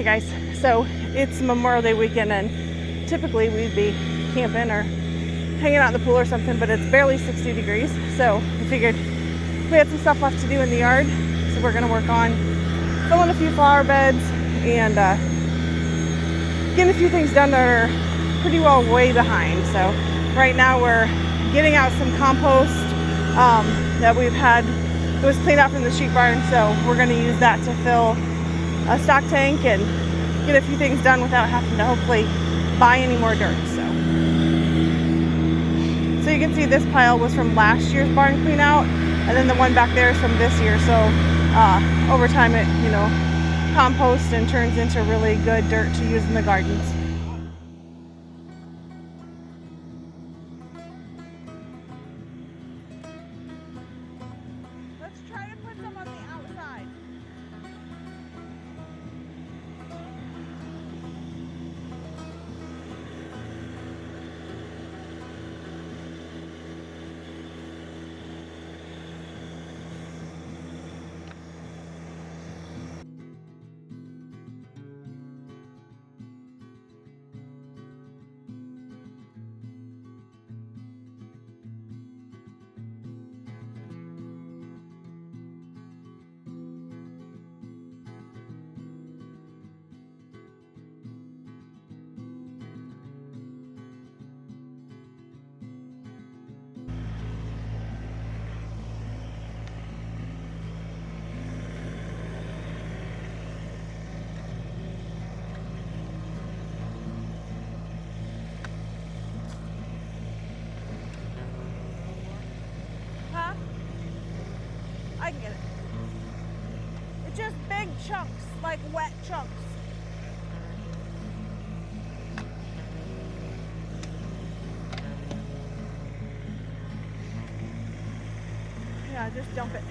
guys, so it's Memorial Day weekend, and typically we'd be camping or hanging out in the pool or something, but it's barely 60 degrees, so we figured we had some stuff left to do in the yard, so we're gonna work on filling a few flower beds and getting a few things done that are pretty well way behind. So right now we're getting out some compost that we've had. It was cleaned out from the sheep barn, so we're going to use that to fill a stock tank and get a few things done without having to hopefully buy any more dirt. So you can see this pile was from last year's barn clean out, and then the one back there is from this year. So over time it, composts and turns into really good dirt to use in the gardens. Let's try to put some on the outside. I can get it. It's just big chunks, like wet chunks. Yeah, just dump it.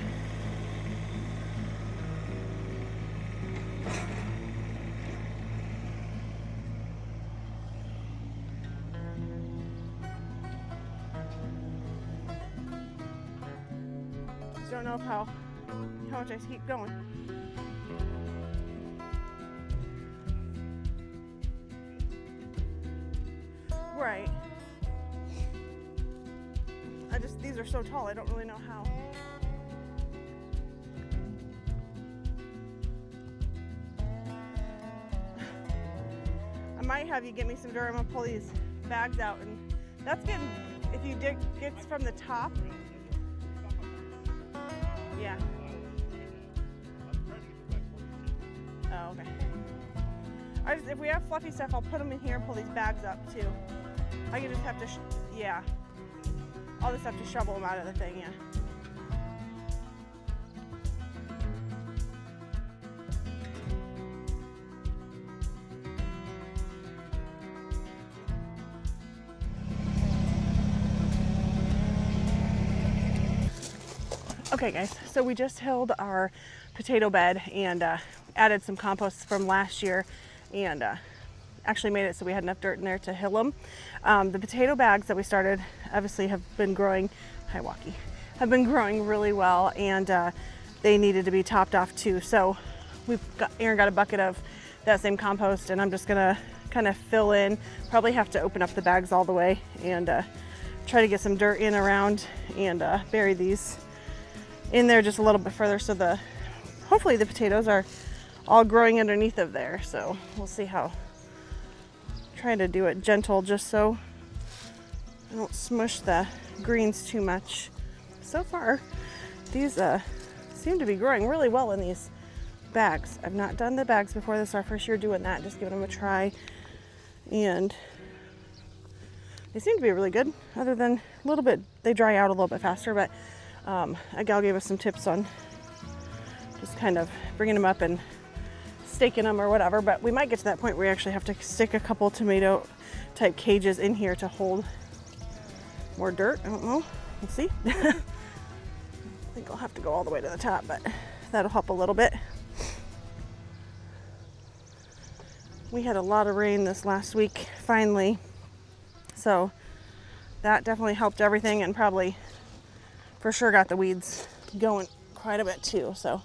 Don't know how much I keep going. Right. These are so tall, I don't really know how. I might have you get me some dirt. I'm gonna pull these bags out, and that's getting, if you dig, gets from the top. Yeah. Oh, okay. If we have fluffy stuff, I'll put them in here and pull these bags up too. I can just have to, yeah. I'll just have to shovel them out of the thing, yeah. Okay guys, so we just hilled our potato bed and added some compost from last year, and actually made it so we had enough dirt in there to hill them. The potato bags that we started obviously have been growing, have been growing really well, and they needed to be topped off too. So Aaron got a bucket of that same compost, and I'm just gonna kind of fill in, probably have to open up the bags all the way and try to get some dirt in around and bury these in there just a little bit further, so hopefully the potatoes are all growing underneath of there. So we'll see how, trying to do it gentle just so I don't smush the greens too much. So far these seem to be growing really well in these bags. I've not done the bags before. This is our first year doing that, just giving them a try, and they seem to be really good, other than a little bit, they dry out a little bit faster, but a gal gave us some tips on just kind of bringing them up and staking them or whatever, but we might get to that point where we actually have to stick a couple tomato type cages in here to hold more dirt. I don't know, we'll see. I think I'll have to go all the way to the top, but that'll help a little bit. We had a lot of rain this last week finally, so that definitely helped everything, and probably for sure got the weeds going quite a bit too. So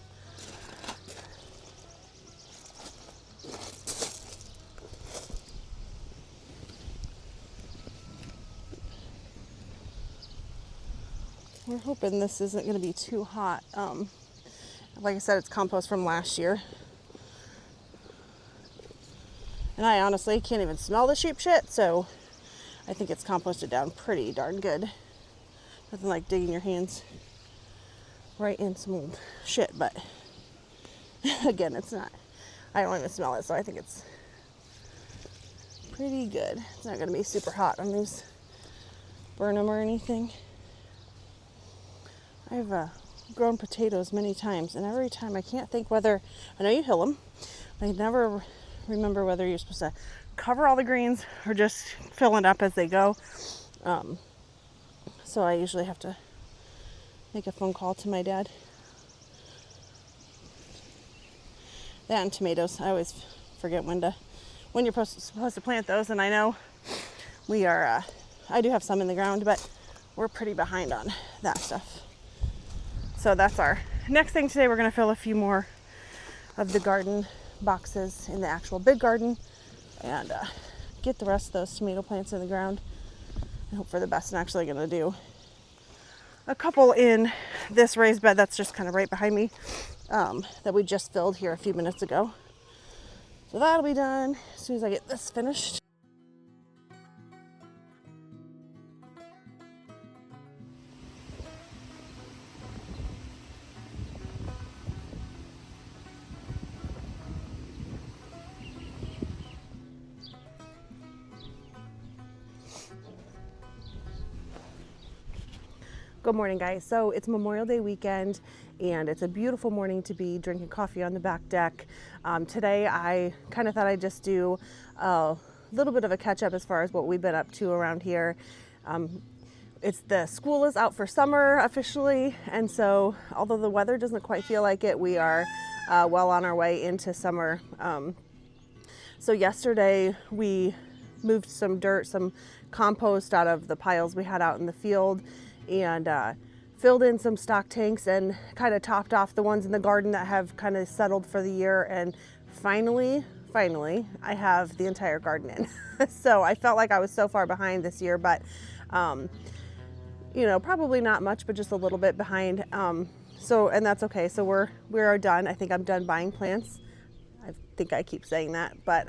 we're hoping this isn't going to be too hot. Like I said, it's compost from last year. And I honestly can't even smell the sheep shit, so I think it's composted down pretty darn good. Nothing like digging your hands right in some old shit, but again, it's not. I don't even smell it, so I think it's pretty good. It's not going to be super hot on these, burn them or anything. I've grown potatoes many times, and every time I can't think whether, I know you hill them, but I never remember whether you're supposed to cover all the greens or just fill it up as they go. So I usually have to make a phone call to my dad. That and tomatoes. I always forget when you're supposed to plant those, and I know we are, I do have some in the ground, but we're pretty behind on that stuff. So that's our next thing today. We're going to fill a few more of the garden boxes in the actual big garden and get the rest of those tomato plants in the ground and hope for the best. I'm actually going to do a couple in this raised bed that's just kind of right behind me that we just filled here a few minutes ago. So that'll be done as soon as I get this finished. Good morning, guys. So it's Memorial Day weekend and it's a beautiful morning to be drinking coffee on the back deck. Today I kind of thought I'd just do a little bit of a catch up as far as what we've been up to around here. The school is out for summer officially, and so although the weather doesn't quite feel like it, we are well on our way into summer. So yesterday we moved some dirt, some compost out of the piles we had out in the field, and filled in some stock tanks and kind of topped off the ones in the garden that have kind of settled for the year. And finally, I have the entire garden in. So I felt like I was so far behind this year, but you know, probably not much, but just a little bit behind. And that's okay. So we are done. I think I'm done buying plants. I think I keep saying that, but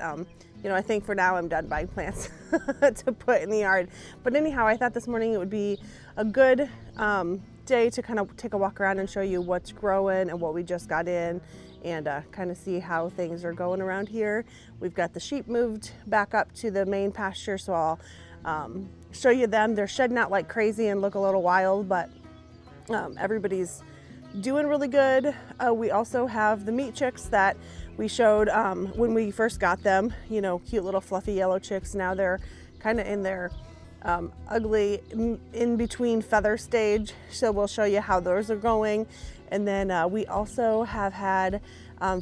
you know, I think for now I'm done buying plants to put in the yard. But anyhow, I thought this morning it would be a good day to kind of take a walk around and show you what's growing and what we just got in, and kind of see how things are going around here. We've got the sheep moved back up to the main pasture, so I'll show you them. They're shedding out like crazy and look a little wild, but everybody's doing really good. We also have the meat chicks that we showed when we first got them, you know, cute little fluffy yellow chicks. Now they're kind of in their ugly in between feather stage, so we'll show you how those are going. And then we also have had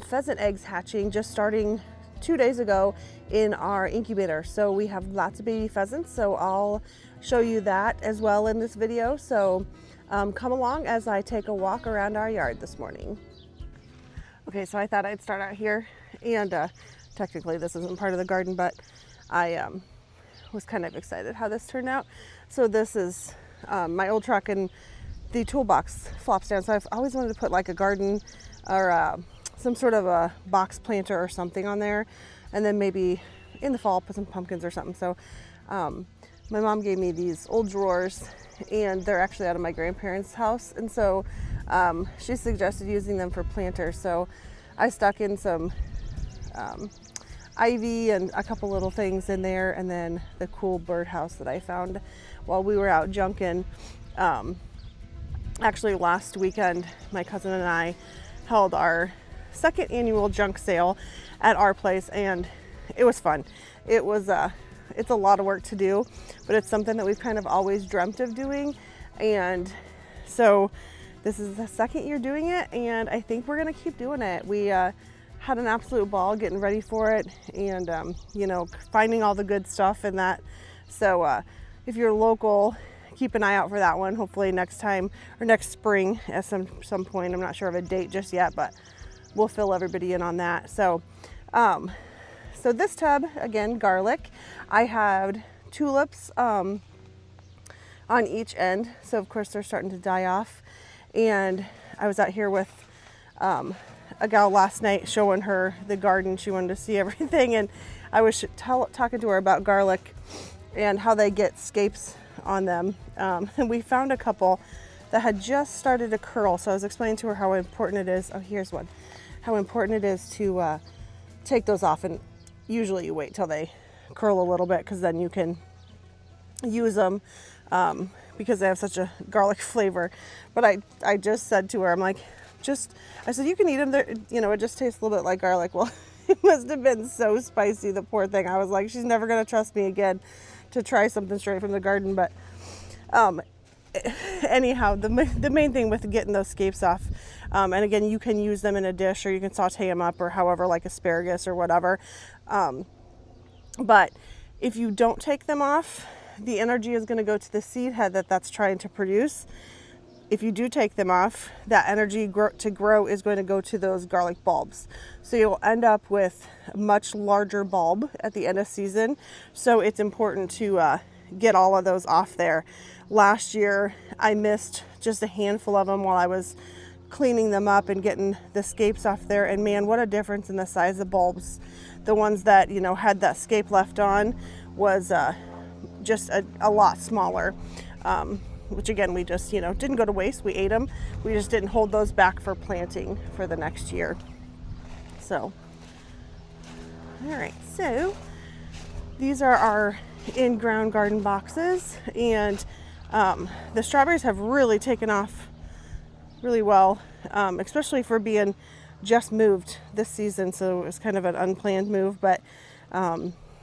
pheasant eggs hatching just starting 2 days ago in our incubator. So we have lots of baby pheasants, so I'll show you that as well in this video. So come along as I take a walk around our yard this morning. Okay, so I thought I'd start out here, and technically this isn't part of the garden, but I was kind of excited how this turned out. So this is my old truck, and the toolbox flops down. So I've always wanted to put like a garden or some sort of a box planter or something on there, and then maybe in the fall put some pumpkins or something. So my mom gave me these old drawers, and they're actually out of my grandparents' house, and so she suggested using them for planters. So I stuck in some ivy and a couple little things in there, and then the cool birdhouse that I found while we were out junking. Actually last weekend my cousin and I held our second annual junk sale at our place, and it was fun. It's a lot of work to do, but it's something that we've kind of always dreamt of doing, and so this is the second year doing it, and I think we're gonna keep doing it. We had an absolute ball getting ready for it, and you know, finding all the good stuff and that. So if you're local, keep an eye out for that one. Hopefully next time, or next spring at some point. I'm not sure of a date just yet, but we'll fill everybody in on that. So so this tub, again, garlic. I had tulips on each end. So of course they're starting to die off. And I was out here with a gal last night showing her the garden. She wanted to see everything, and I was talking to her about garlic and how they get scapes on them. And we found a couple that had just started to curl. So I was explaining to her how important it is. Oh, here's one. How important it is to take those off. And usually you wait till they curl a little bit, because then you can use them because they have such a garlic flavor. But I just said to her, I'm like, I said, you can eat them. They're, you know, it just tastes a little bit like garlic. Well, it must have been so spicy, the poor thing. I was like, she's never going to trust me again to try something straight from the garden. But anyhow, the main thing with getting those scapes off, and again, you can use them in a dish, or you can saute them up, or however, like asparagus or whatever. But if you don't take them off, the energy is going to go to the seed head that's trying to produce. If you do take them off, that energy to grow is going to go to those garlic bulbs. So you'll end up with a much larger bulb at the end of season. So it's important to get all of those off there. Last year, I missed just a handful of them while I was cleaning them up and getting the scapes off there. And man, what a difference in the size of bulbs. The ones that, you know, had that scape left on was just a lot smaller. Which again, we just, you know, didn't go to waste. We ate them. We just didn't hold those back for planting for the next year. So, all right. So these are our in-ground garden boxes, and the strawberries have really taken off really well, especially for being just moved this season. So it was kind of an unplanned move, but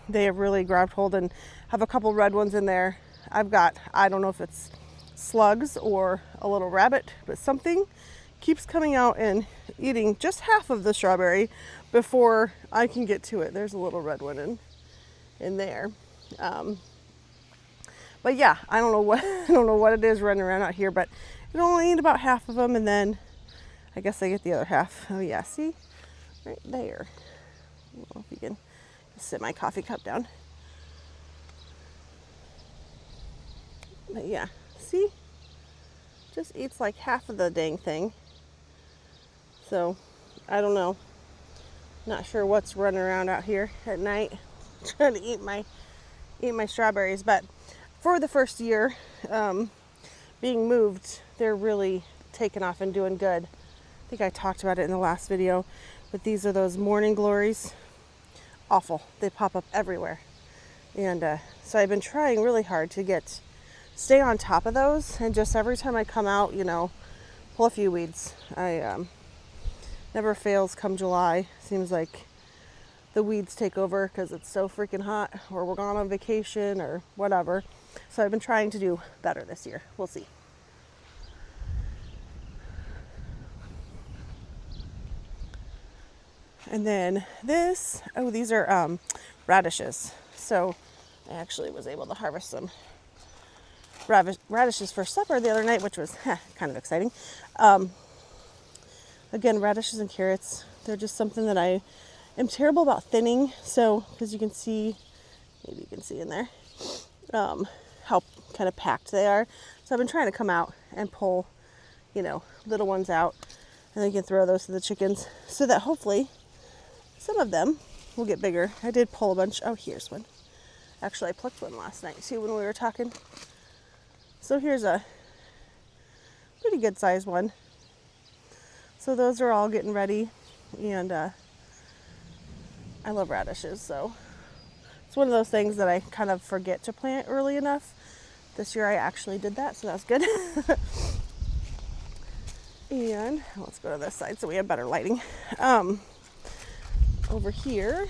they have really grabbed hold and have a couple red ones in there. I've got, I don't know if it's slugs or a little rabbit, but something keeps coming out and eating just half of the strawberry before I can get to it. There's a little red one in there. But yeah, I don't know what it is running around out here, but it only eat about half of them, and then I guess I get the other half. Oh yeah, see right there. I don't know if you can sit my coffee cup down. But yeah, see? Just eats like half of the dang thing. So, I don't know. Not sure what's running around out here at night trying to eat my strawberries. But for the first year being moved, they're really taking off and doing good. I think I talked about it in the last video, but these are those morning glories. Awful. They pop up everywhere. And so I've been trying really hard to stay on top of those, and just every time I come out, you know, pull a few weeds. I never fails come July. Seems like the weeds take over because it's so freaking hot, or we're gone on vacation or whatever. So I've been trying to do better this year. We'll see. And then this, these are radishes. So I actually was able to harvest some radishes for supper the other night, which was kind of exciting. Again, radishes and carrots, they're just something that I am terrible about thinning. So, because you can see, maybe you can see in there, how kind of packed they are. So I've been trying to come out and pull, you know, little ones out, and then you can throw those to the chickens so that hopefully some of them will get bigger. I did pull a bunch. Oh, here's one. Actually, I plucked one last night too when we were talking. So here's a pretty good sized one. So those are all getting ready, and I love radishes, so it's one of those things that I kind of forget to plant early enough. This year I actually did that, so that's good. And let's go to this side so we have better lighting. Over here,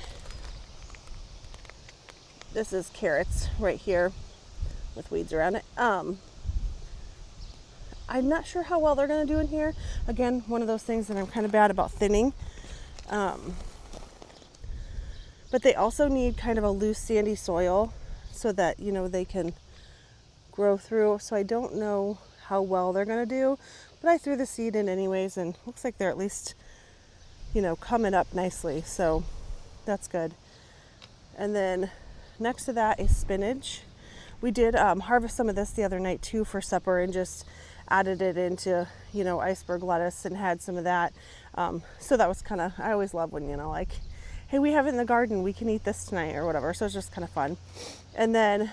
this is carrots right here with weeds around it. I'm not sure how well they're going to do in here. Again, one of those things that I'm kind of bad about thinning. But they also need kind of a loose sandy soil so that, you know, they can grow through. So I don't know how well they're going to do, but I threw the seed in anyways, and looks like they're at least, you know, coming up nicely. So that's good. And then next to that is spinach. We did harvest some of this the other night too for supper, and just added it into, you know, iceberg lettuce and had some of that. So that was kind of, I always love when, you know, like, hey, we have it in the garden, we can eat this tonight or whatever. So it's just kind of fun. And then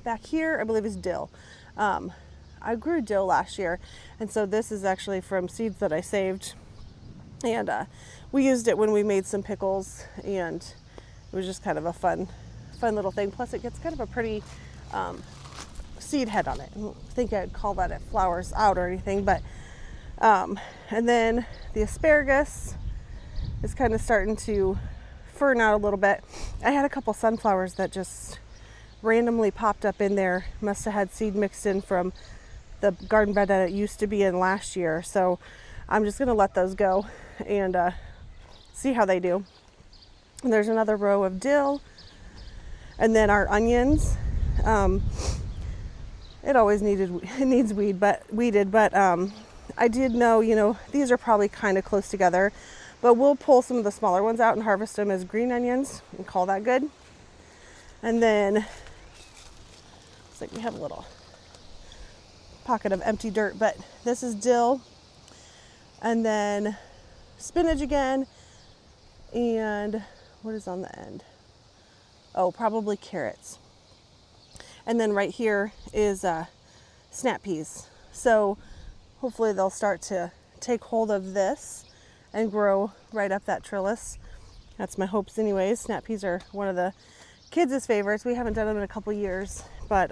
back here, I believe is dill. I grew dill last year, and so this is actually from seeds that I saved, and we used it when we made some pickles, and it was just kind of a fun little thing. Plus it gets kind of a pretty seed head on it. I don't think I'd call that it flowers out or anything, but and then the asparagus is kind of starting to fern out a little bit. I had a couple sunflowers that just randomly popped up in there. Must have had seed mixed in from the garden bed that it used to be in last year. So I'm just gonna let those go and see how they do. And there's another row of dill, and then our onions. It always needs weeded, but I did know, you know, these are probably kind of close together, but we'll pull some of the smaller ones out and harvest them as green onions and call that good. And then it's like we have a little pocket of empty dirt, but this is dill, and then spinach again, and what is on the end? Oh, probably carrots. And then right here is snap peas. So hopefully they'll start to take hold of this and grow right up that trellis. That's my hopes anyways. Snap peas are one of the kids' favorites. We haven't done them in a couple years, but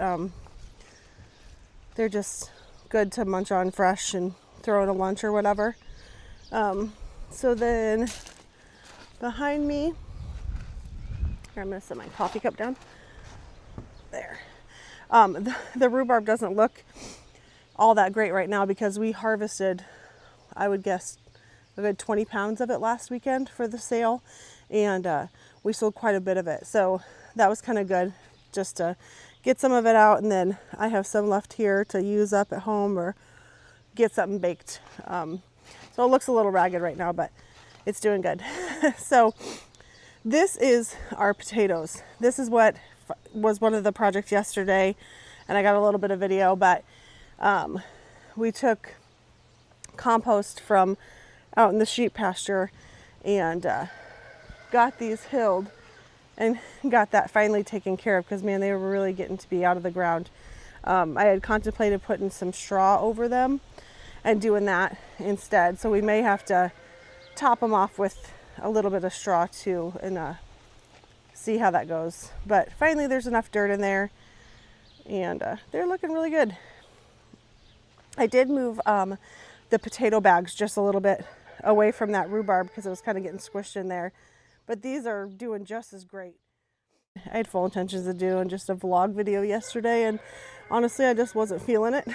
they're just good to munch on fresh and throw in a lunch or whatever. So then behind me, here, I'm gonna set my coffee cup down. There. The rhubarb doesn't look all that great right now because we harvested, I would guess, a good 20 pounds of it last weekend for the sale, and we sold quite a bit of it. So that was kind of good, just to get some of it out, and then I have some left here to use up at home or get something baked. So it looks a little ragged right now, but it's doing good. So this is our potatoes. This is what was one of the projects yesterday, and I got a little bit of video, but we took compost from out in the sheep pasture and got these hilled and got that finally taken care of, because man, they were really getting to be out of the ground. I had contemplated putting some straw over them and doing that instead, so we may have to top them off with a little bit of straw too, and see how that goes. But finally there's enough dirt in there, and they're looking really good. I did move the potato bags just a little bit away from that rhubarb because it was kind of getting squished in there, but these are doing just as great. I had full intentions of doing just a vlog video yesterday, and honestly I just wasn't feeling it.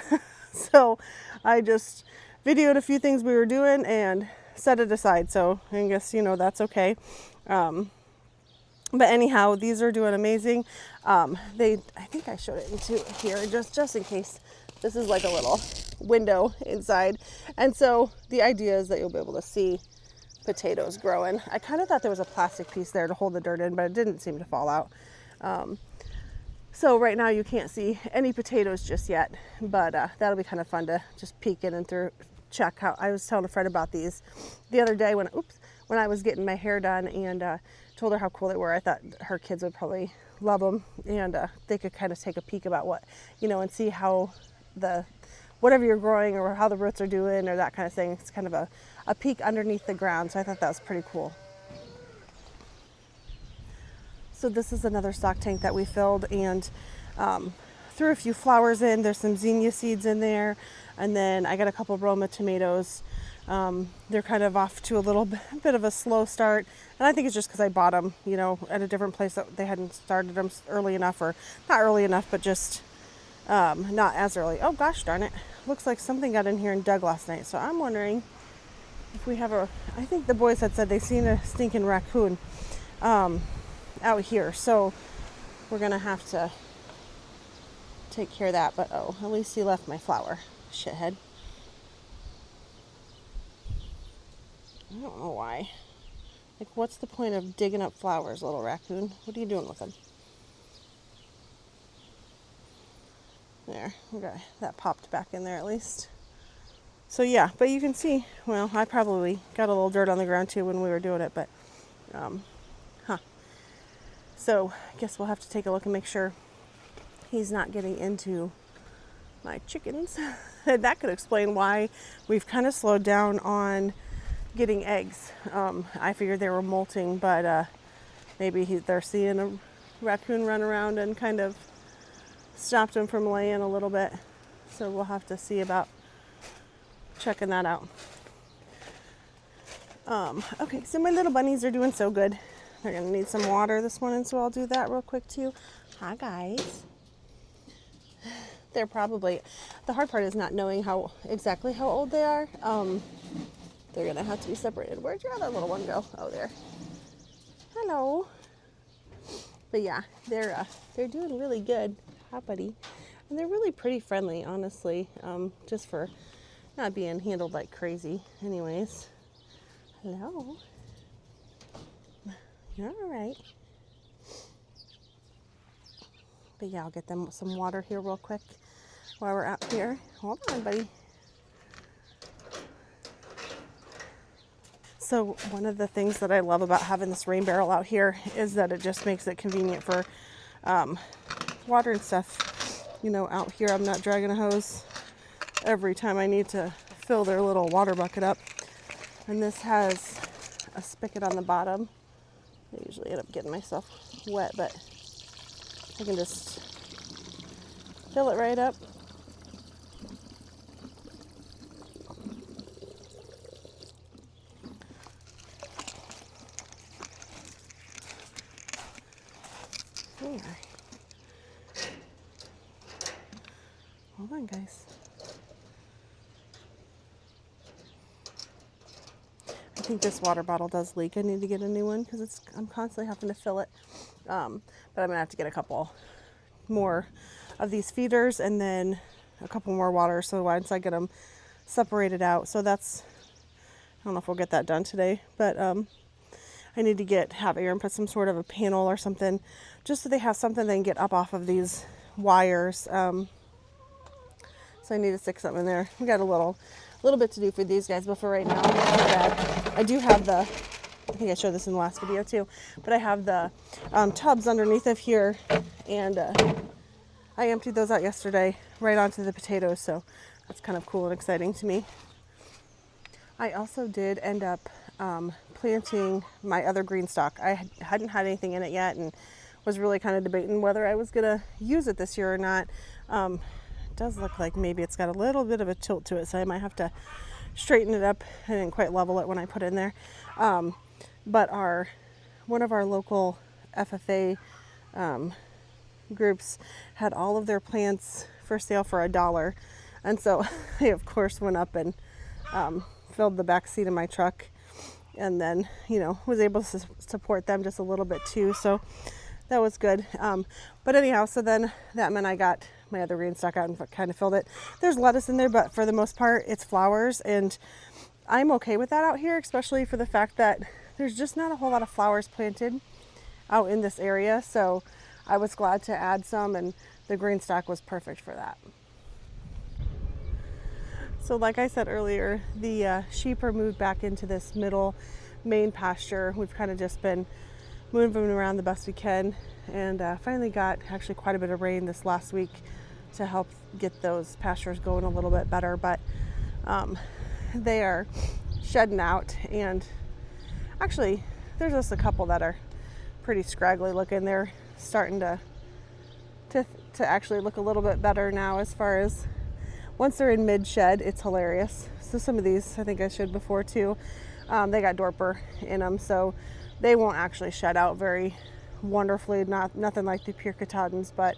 So I just videoed a few things we were doing and set it aside, so I guess, you know, that's okay. But anyhow, these are doing amazing. I think I showed it into here just in case. This is like a little window inside, and so the idea is that you'll be able to see potatoes growing. I kind of thought there was a plastic piece there to hold the dirt in, but it didn't seem to fall out. So right now you can't see any potatoes just yet, but that'll be kind of fun to just peek in and check how. I was telling a friend about these the other day when I was getting my hair done, and told her how cool they were. I thought her kids would probably love them, and they could kind of take a peek about what, you know, and see how whatever you're growing or how the roots are doing or that kind of thing. It's kind of a peek underneath the ground, so I thought that was pretty cool. So this is another stock tank that we filled, and threw a few flowers in. There's some zinnia seeds in there, and then I got a couple Roma tomatoes. They're kind of off to a little bit of a slow start, and I think it's just because I bought them, you know, at a different place that they hadn't started them early enough, or not early enough, but just not as early. Oh gosh darn it, looks like something got in here and dug last night, so I'm wondering if we have I think the boys had said they seen a stinking raccoon out here, so we're gonna have to take care of that. But oh, at least he left my flower, shithead. I don't know why. Like, what's the point of digging up flowers, little raccoon? What are you doing with them? There, okay, that popped back in there at least. So yeah, but you can see, well, I probably got a little dirt on the ground too when we were doing it, but, huh. So I guess we'll have to take a look and make sure he's not getting into my chickens. And that could explain why we've kind of slowed down on getting eggs. I figured they were molting, but maybe they're seeing a raccoon run around and kind of stopped him from laying a little bit. So we'll have to see about checking that out. Okay, so my little bunnies are doing so good. They're gonna need some water this morning, so I'll do that real quick too. Hi guys. They're probably, the hard part is not knowing exactly how old they are. They're gonna have to be separated. Where'd your other little one go? Oh, there. Hello. But yeah, they're doing really good. Hi, buddy. And they're really pretty friendly, honestly, just for not being handled like crazy. Anyways, hello. You're all right. But yeah, I'll get them some water here real quick while we're out here. Hold on, buddy. So one of the things that I love about having this rain barrel out here is that it just makes it convenient for water and stuff. You know, out here I'm not dragging a hose every time I need to fill their little water bucket up. And this has a spigot on the bottom. I usually end up getting myself wet, but I can just fill it right up. There. Hold on, guys. I think this water bottle does leak. I need to get a new one because I'm constantly having to fill it. But I'm gonna have to get a couple more of these feeders and then a couple more water. So once I get them separated out, so that's, I don't know if we'll get that done today, but I need to have Aaron put some sort of a panel or something, just so they have something they can get up off of these wires. So I need to stick something in there. We got a little bit to do for these guys, but for right now, it's not bad. I do have I think I showed this in the last video too, but I have the tubs underneath of here, and I emptied those out yesterday right onto the potatoes, so that's kind of cool and exciting to me. I also did end up planting my other green stalk. I hadn't had anything in it yet and was really kind of debating whether I was gonna use it this year or not. It does look like maybe it's got a little bit of a tilt to it, so I might have to straighten it up. I didn't quite level it when I put it in there. But one of our local FFA groups had all of their plants for sale for $1. And so I, of course, went up and filled the back seat of my truck, and then, was able to support them just a little bit too. So that was good. But anyhow, so then that meant I got my other green stalk out and kind of filled it. There's lettuce in there, but for the most part, it's flowers. And I'm okay with that out here, especially for the fact that there's just not a whole lot of flowers planted out in this area. So I was glad to add some, and the green stalk was perfect for that. So like I said earlier, the sheep are moved back into this middle main pasture. We've kind of just been moving around the best we can, and finally got actually quite a bit of rain this last week to help get those pastures going a little bit better. But they are shedding out, and actually there's just a couple that are pretty scraggly looking. They're starting to actually look a little bit better now. As far as once they're in mid shed, it's hilarious. So some of these, I think I showed before too, they got Dorper in them, so they won't actually shed out very wonderfully. Nothing like the pure Katahdins, but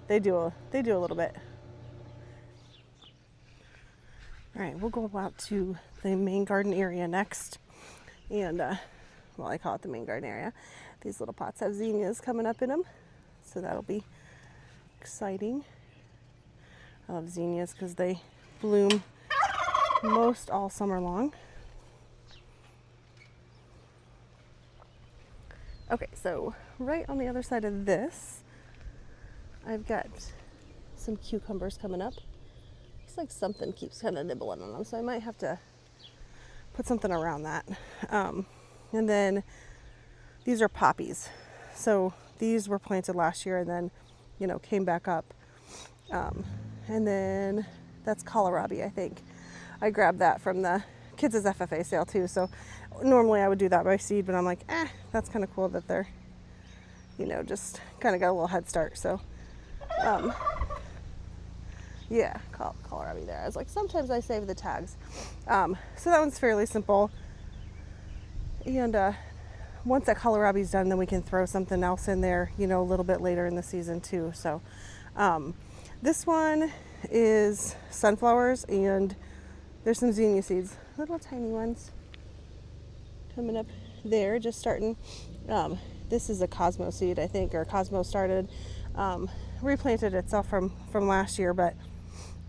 they do a little bit. All right, we'll go out to the main garden area next, and well, I call it the main garden area. These little pots have zinnias coming up in them, so that'll be exciting. I love zinnias because they bloom most all summer long. Okay, so right on the other side of this, I've got some cucumbers coming up. Looks like something keeps kind of nibbling on them, so I might have to put something around that. And then these are poppies. So these were planted last year and then, came back up. And then that's kohlrabi, I think. I grabbed that from the kids' FFA sale too. So normally I would do that by seed, but I'm like, that's kind of cool that they're, just kind of got a little head start. So, yeah, kohlrabi there. I was like, sometimes I save the tags. So that one's fairly simple. And once that kohlrabi's done, then we can throw something else in there, a little bit later in the season too. So this one is sunflowers, and there's some zinnia seeds, little tiny ones coming up there, just starting. This is a Cosmo seed, I think, or Cosmo started, replanted itself from last year, but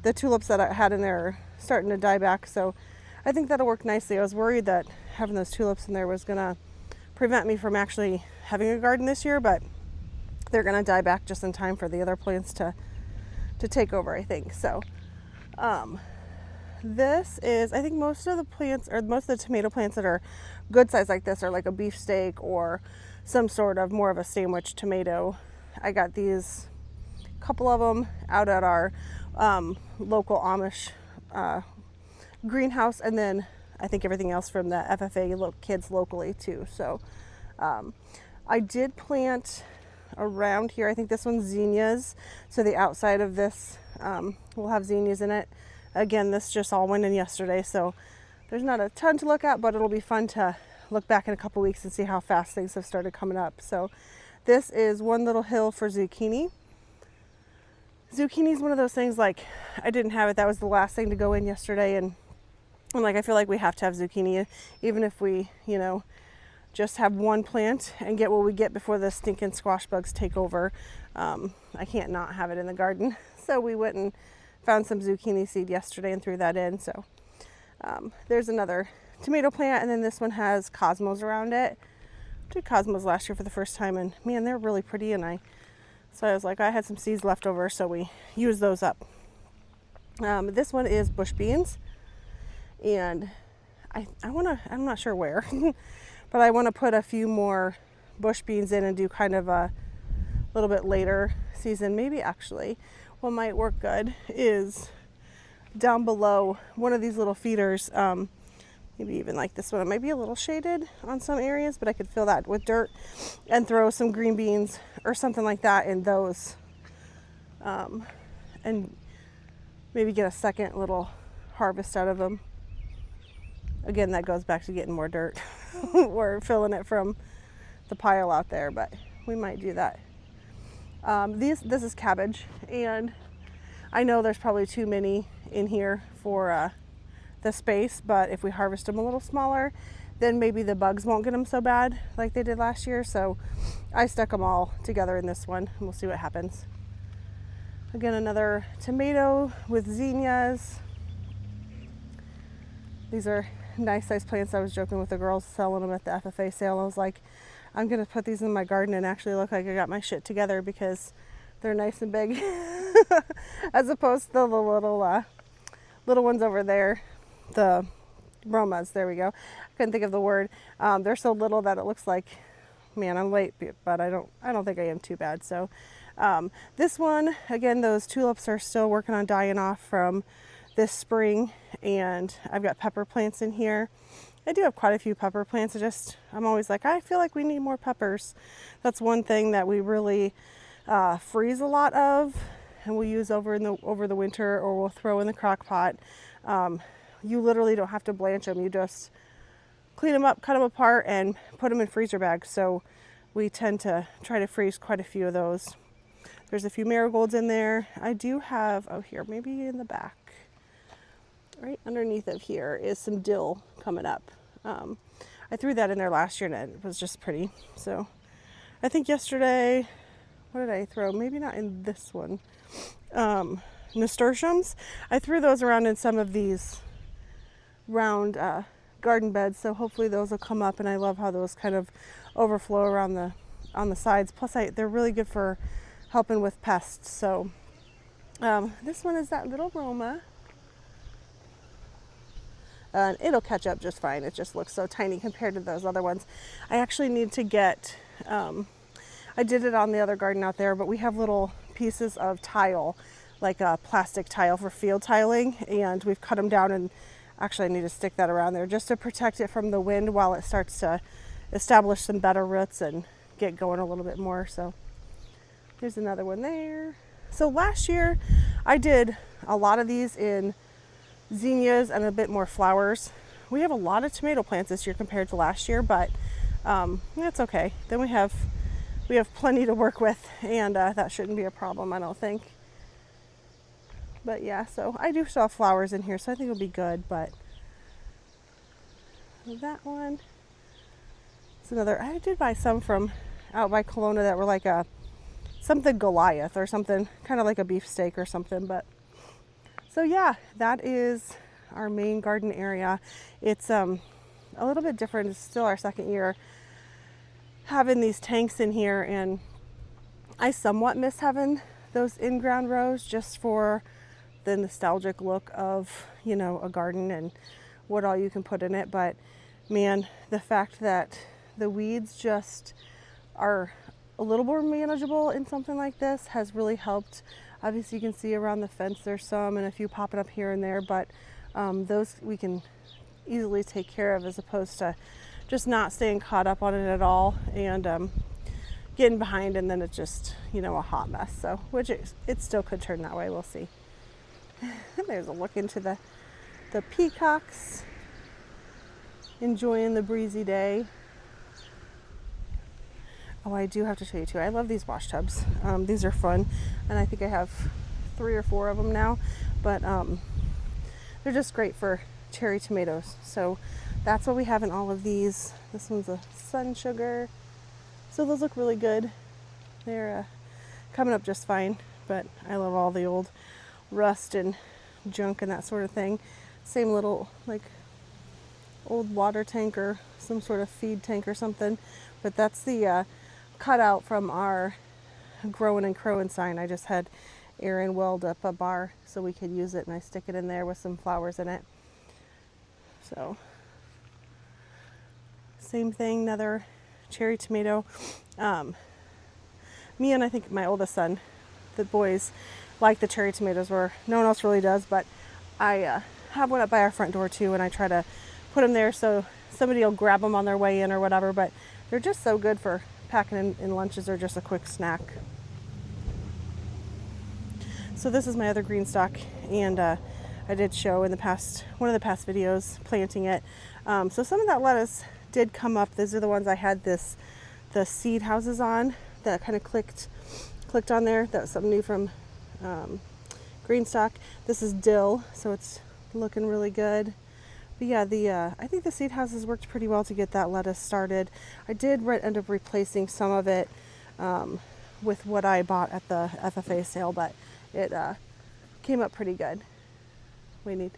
the tulips that I had in there are starting to die back, so I think that'll work nicely. I was worried that having those tulips in there was gonna prevent me from actually having a garden this year, but they're gonna die back just in time for the other plants to take over, I think. So this is, I think most of the plants, or most of the tomato plants that are good size like this are like a beefsteak or some sort of more of a sandwich tomato. I got these, couple of them out at our local Amish greenhouse, and then I think everything else from the FFA kids locally too. So I did plant around here, I think this one's zinnias, so the outside of this will have zinnias in it. Again, this just all went in yesterday, so there's not a ton to look at, but it'll be fun to look back in a couple weeks and see how fast things have started coming up. So this is one little hill for zucchini. Zucchini is one of those things, like, I didn't have it. That was the last thing to go in yesterday, and like, I feel like we have to have zucchini, even if we, just have one plant and get what we get before the stinking squash bugs take over. I can't not have it in the garden. So we went and found some zucchini seed yesterday and threw that in. So there's another tomato plant, and then this one has cosmos around it. I did cosmos last year for the first time, and man, they're really pretty. And so I was like, I had some seeds left over, so we used those up. This one is bush beans, and I'm not sure where, but I want to put a few more bush beans in and do kind of a little bit later season. Maybe actually what might work good is down below one of these little feeders, maybe even like this one. It might be a little shaded on some areas, but I could fill that with dirt and throw some green beans or something like that in those, and maybe get a second little harvest out of them. Again, that goes back to getting more dirt. We're filling it from the pile out there, but we might do that. This is cabbage, and I know there's probably too many in here for the space, but if we harvest them a little smaller, then maybe the bugs won't get them so bad like they did last year. So I stuck them all together in this one, and we'll see what happens. Again, another tomato with zinnias. These are nice size plants. I was joking with the girls selling them at the FFA sale. I was like, I'm gonna put these in my garden and actually look like I got my shit together, because they're nice and big as opposed to the little ones over there, the Romas. There we go. I couldn't think of the word. They're so little that it looks like, man, I'm late, but I don't think I am too bad. So this one, again, those tulips are still working on dying off from this spring, and I've got pepper plants in here. I do have quite a few pepper plants. I'm always like, I feel like we need more peppers. That's one thing that we really freeze a lot of, and we'll use over the winter, or we'll throw in the crock pot. You literally don't have to blanch them. You just clean them up, cut them apart, and put them in freezer bags. So we tend to try to freeze quite a few of those. There's a few marigolds in there. I do have, oh, here, maybe in the back, right underneath of here is some dill coming up. I threw that in there last year, and it was just pretty. So I think yesterday, what did I throw? Maybe not in this one. Nasturtiums. I threw those around in some of these round garden beds, so hopefully those will come up. And I love how those kind of overflow around on the sides. Plus, they're really good for helping with pests. So This one is that little Roma. It'll catch up just fine. It just looks so tiny compared to those other ones. I actually need to get, I did it on the other garden out there, but we have little pieces of tile, like a plastic tile for field tiling, and we've cut them down, and actually I need to stick that around there just to protect it from the wind while it starts to establish some better roots and get going a little bit more. So there's another one there. So last year I did a lot of these in zinnias and a bit more flowers. We have a lot of tomato plants this year compared to last year, but that's okay. Then we have plenty to work with, and that shouldn't be a problem, I don't think. But yeah, so I do still have flowers in here, so I think it'll be good. But that one is another. I did buy some from out by Kelowna that were like a something Goliath or something, kind of like a beefsteak or something. But so yeah, that is our main garden area. It's a little bit different. It's still our second year having these tanks in here, and I somewhat miss having those in-ground rows just for the nostalgic look of, you know, a garden and what all you can put in it. But man, the fact that the weeds just are a little more manageable in something like this has really helped. Obviously you can see around the fence there's some and a few popping up here and there, but those we can easily take care of, as opposed to just not staying caught up on it at all and getting behind, and then it's just, you know, a hot mess. So which it still could turn that way, we'll see. There's a look into the peacocks enjoying the breezy day. Oh, I do have to show you too. I love these wash tubs. These are fun, and I think I have 3 or 4 of them now. But they're just great for cherry tomatoes. So that's what we have in all of these. This one's a sun sugar. So those look really good. They're coming up just fine. But I love all the old rust and junk and that sort of thing. Same little like old water tank or some sort of feed tank or something. But that's the cutout from our Growing and Crowing sign. I just had Aaron weld up a bar so we could use it, and I stick it in there with some flowers in it. So same thing, another cherry tomato. Me and I think my oldest son, the boys like the cherry tomatoes, where no one else really does, but I have one up by our front door too, and I try to put them there so somebody will grab them on their way in or whatever. But they're just so good for packing in lunches or just a quick snack. So this is my other green stalk, and I did show in one of the past videos planting it. So some of that lettuce did come up. These are the ones I had the seed houses on that kind of clicked on there. That was something new from green stalk. This is dill, so it's looking really good. But yeah, I think the seed houses worked pretty well to get that lettuce started. I did end up replacing some of it with what I bought at the FFA sale, but it came up pretty good. We need.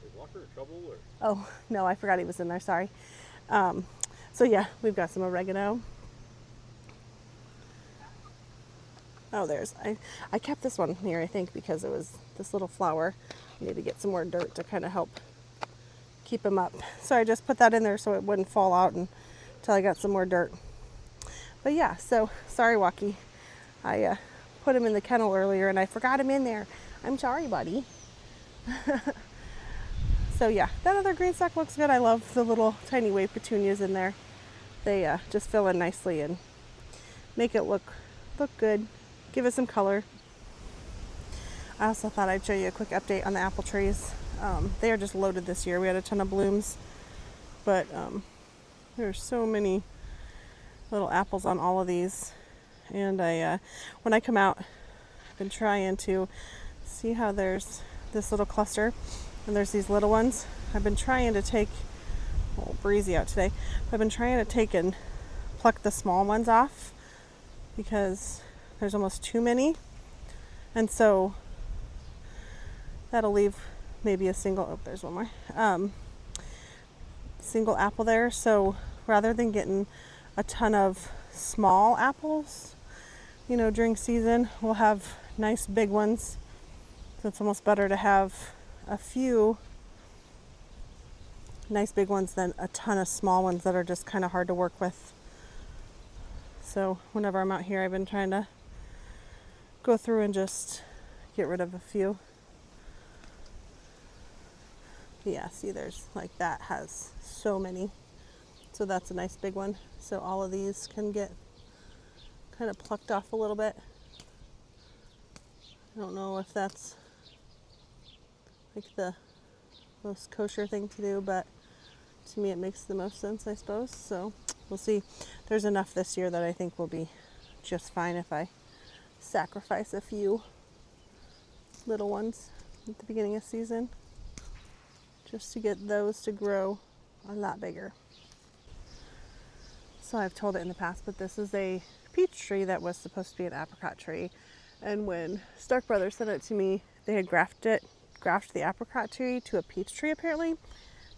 Is Walker in trouble or? Oh no, I forgot he was in there. Sorry. So yeah, we've got some oregano. Oh, I kept this one here, I think, because it was this little flower. I need to get some more dirt to kind of help keep them up. So I just put that in there so it wouldn't fall out until I got some more dirt. But yeah, so sorry, Walkie. I put him in the kennel earlier and I forgot him in there. I'm sorry, buddy. So yeah, that other green stalk looks good. I love the little tiny wave petunias in there. They just fill in nicely and make it look good. Give it some color. I also thought I'd show you a quick update on the apple trees. They are just loaded this year. We had a ton of blooms, but there's so many little apples on all of these. And when I come out, I've been trying to see how there's this little cluster and there's these little ones. I've been trying to take, a little breezy out today, I've been trying to take and pluck the small ones off because there's almost too many. And so that'll leave maybe a single, oh, there's one more, single apple there. So rather than getting a ton of small apples, you know, during season, we'll have nice big ones So it's almost better to have a few nice big ones than a ton of small ones that are just kind of hard to work with. So whenever I'm out here, I've been trying to go through and just get rid of a few. Yeah, see, there's like that has so many. So that's a nice big one. So all of these can get kind of plucked off a little bit. I don't know if that's like the most kosher thing to do, but to me it makes the most sense, I suppose. So we'll see. There's enough this year that I think will be just fine if I sacrifice a few little ones at the beginning of season, just to get those to grow a lot bigger. So I've told it in the past, but this is a peach tree that was supposed to be an apricot tree. And when Stark Brothers sent it to me, they had grafted the apricot tree to a peach tree apparently.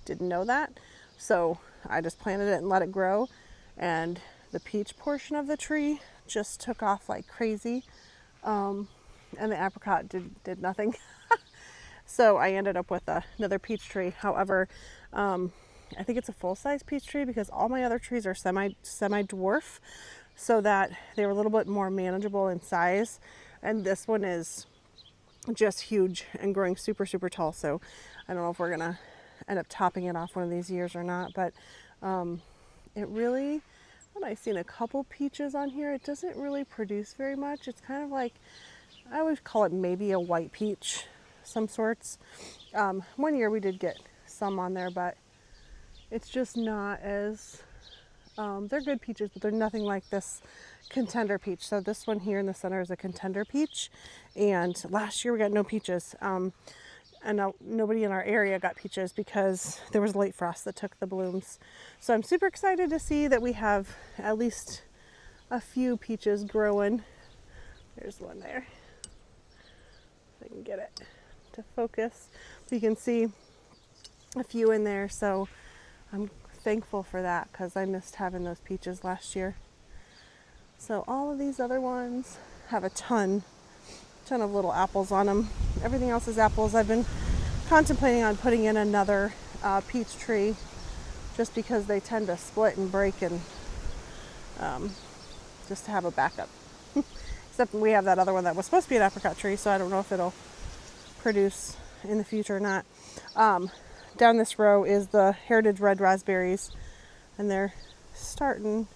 Didn't know that. So I just planted it and let it grow. And the peach portion of the tree just took off like crazy. And the apricot did nothing. So I ended up with another peach tree. However, I think it's a full-size peach tree because all my other trees are semi-dwarf, so that they were a little bit more manageable in size. And this one is just huge and growing super, super tall. So I don't know if we're gonna end up topping it off one of these years or not, but it really, when I've seen a couple peaches on here, it doesn't really produce very much. It's kind of like, I would call it maybe a white peach, some sorts. One year we did get some on there, but it's just not as, they're good peaches, but they're nothing like this contender peach. So this one here in the center is a contender peach. And last year we got no peaches. And nobody in our area got peaches because there was late frost that took the blooms. So I'm super excited to see that we have at least a few peaches growing. There's one there. If I can get it to focus. You can see a few in there. So I'm thankful for that because I missed having those peaches last year. So all of these other ones have a ton of little apples on them. Everything else is apples. I've been contemplating on putting in another peach tree just because they tend to split and break, and just to have a backup. Except we have that other one that was supposed to be an apricot tree, so I don't know if it'll produce in the future or not. Down this row is the heritage red raspberries, and they're starting,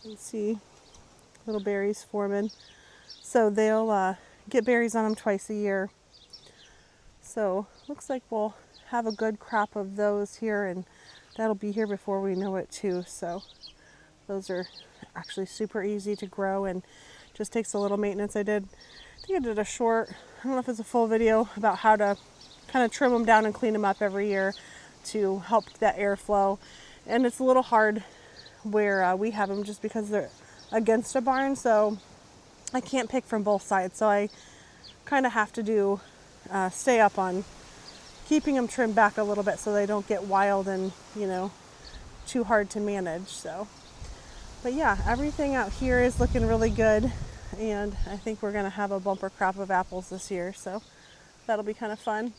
you can see little berries forming. So they'll get berries on them twice a year. So looks like we'll have a good crop of those here, and that'll be here before we know it too. So those are actually super easy to grow and just takes a little maintenance. I think I did a short, I don't know if it's a full video, about how to kind of trim them down and clean them up every year to help that airflow. And it's a little hard where we have them just because they're against a barn, so I can't pick from both sides. So I kind of have to stay up on keeping them trimmed back a little bit so they don't get wild and, too hard to manage. So, but yeah, everything out here is looking really good, and I think we're gonna have a bumper crop of apples this year, so that'll be kind of fun.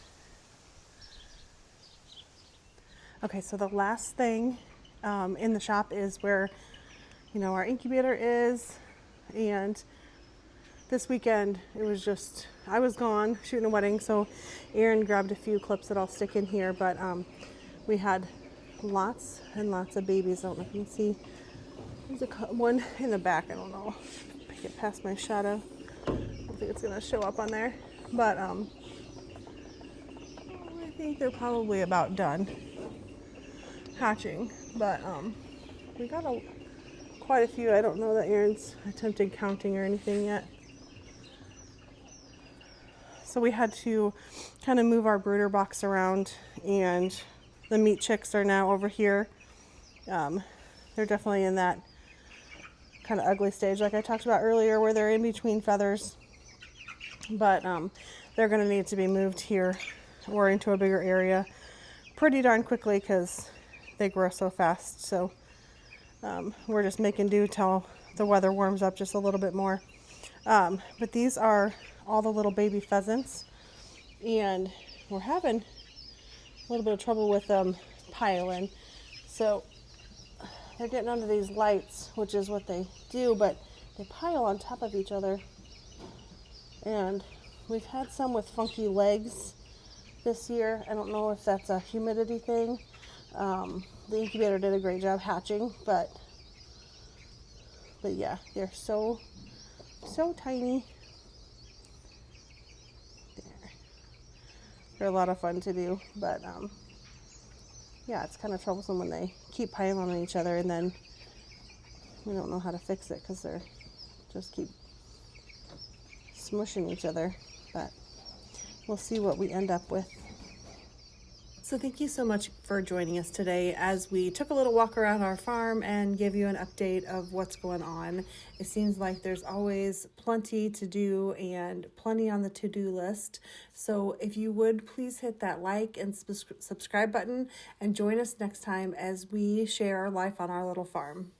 Okay, so the last thing in the shop is where, our incubator is. And this weekend, it was just, I was gone shooting a wedding, so Aaron grabbed a few clips that I'll stick in here, but we had lots and lots of babies. I don't know if you can see. There's one in the back. I don't know if I can get past my shadow. I don't think it's going to show up on there, but I think they're probably about done hatching, but we got quite a few. I don't know that Aaron's attempted counting or anything yet. So we had to kind of move our brooder box around, and the meat chicks are now over here. They're definitely in that kind of ugly stage like I talked about earlier, where they're in between feathers, but they're going to need to be moved here or into a bigger area pretty darn quickly because they grow so fast. So we're just making do till the weather warms up just a little bit more. But these are all the little baby pheasants, and we're having a little bit of trouble with them piling. So they're getting under these lights, which is what they do, but they pile on top of each other. And we've had some with funky legs this year. I don't know if that's a humidity thing. The incubator did a great job hatching, but yeah, they're so tiny. They're a lot of fun to do, but yeah, it's kind of troublesome when they keep piling on each other, and then we don't know how to fix it because they're just keep smushing each other. But we'll see what we end up with. So thank you so much for joining us today as we took a little walk around our farm and give you an update of what's going on. It seems like there's always plenty to do and plenty on the to-do list. So if you would, please hit that like and subscribe button and join us next time as we share our life on our little farm.